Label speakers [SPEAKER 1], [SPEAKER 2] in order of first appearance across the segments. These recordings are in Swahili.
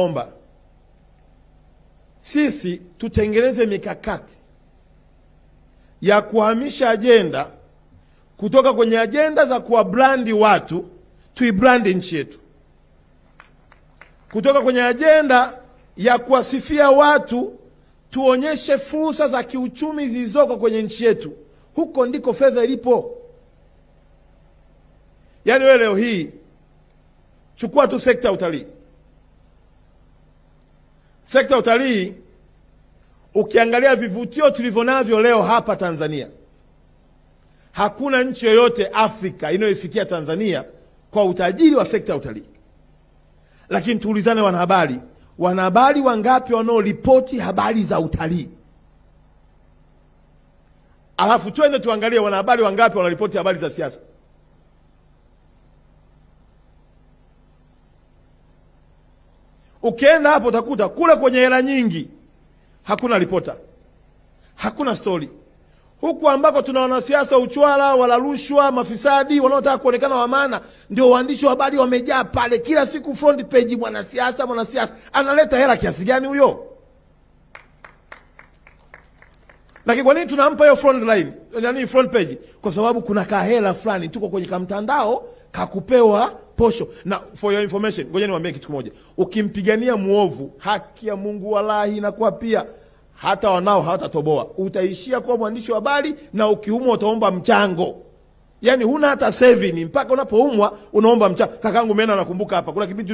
[SPEAKER 1] naomba sisi tutengeneze mikakati ya kuhamisha ajenda kutoka kwenye ajenda za kuwabrandi watu tuibrandi nchi yetu, kutoka kwenye ajenda ya kuwasifia watu tuonyeshe fursa za kiuchumi zilizoko kwenye nchi yetu. Huko ndiko fedha ilipo. Yaani wewe leo hii chukua tu sekta ya utalii. Sekta ya utalii, ukiangalia vivutio tulivyonavyo leo hapa Tanzania, hakuna nchi yoyote Afrika inayoifikia Tanzania kwa utajiri wa sekta ya utalii. Lakini tuulizane wanahabari wangapi wanaoripoti habari za utalii? Alafu twende tuangalie wanahabari wangapi wanaripoti habari za siasa. Ukienda hapo utakuta kule kwenye hela nyingi hakuna ripota, hakuna story. Huku ambako tuna wanasiasa uchwala, wala rushwa, mafisadi, wanaotaka kuonekana wa maana, ndio waandishi wa habari wamejaa pale. Kila siku front page, mwanasiasa. Analeta hela kiasi gani huyo? Lakini kwa nini tunampa hiyo front line? Yaani front page? Kwa sababu kuna kahela fulani tuko kwenye kamtandao kakupewa posho. Na for your information, ngoja niwaambie kitu kimoja. Ukimpigania muovu, haki ya Mungu wallahi inakuwa pia hata wanao hawatatoboa. Utaishia kwa mwandishi wa habari na ukiumwa utaomba mchango. Yaani huna hata saving, mpaka unapoumwa unaomba mchango. Kakangu Mena nakumbuka hapa, kuna kipindi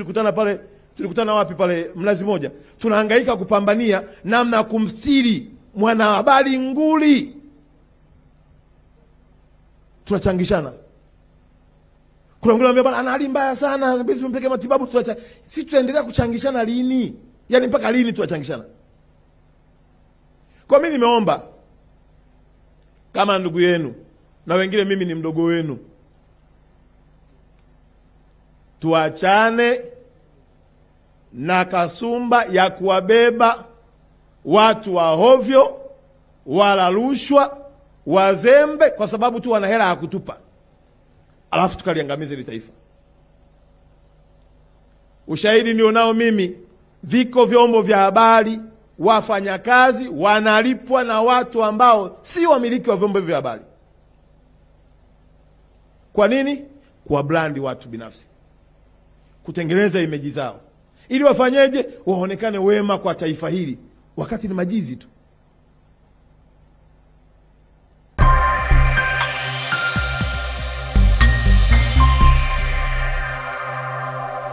[SPEAKER 1] tulikutana wapi pale Mnazi Moja. Tunahangaika kupambania namna kumstiri mwanahabari nguli. Tunachangishana. Kuna nguli anambia bwana ana hali mbaya sana, inabidi tumpeke matibabu. Sisi tutaendelea kuchangishana lini? Yaani mpaka lini tuachangishana? Kwa mimi nimeomba kama ndugu yenu na wengine mimi ni mdogo wenu, tuachane na kasumba ya kuwabeba watu wa hovyo, wala rushwa, wazembe kwa sababu tu wana hela ya kutupa, alafu tukaliangamiza ile taifa. Ushahidi ndio nao mimi, viko vyombo vya habari, wafanyakazi wanalipwa na watu ambao si wamiliki wa vyombo vya habari. Kwa nini? Kwa brandi watu binafsi, kutengeneza imeji zao, ili wafanyeje? Waonekane wema kwa taifa hili, wakati ni majizi tu.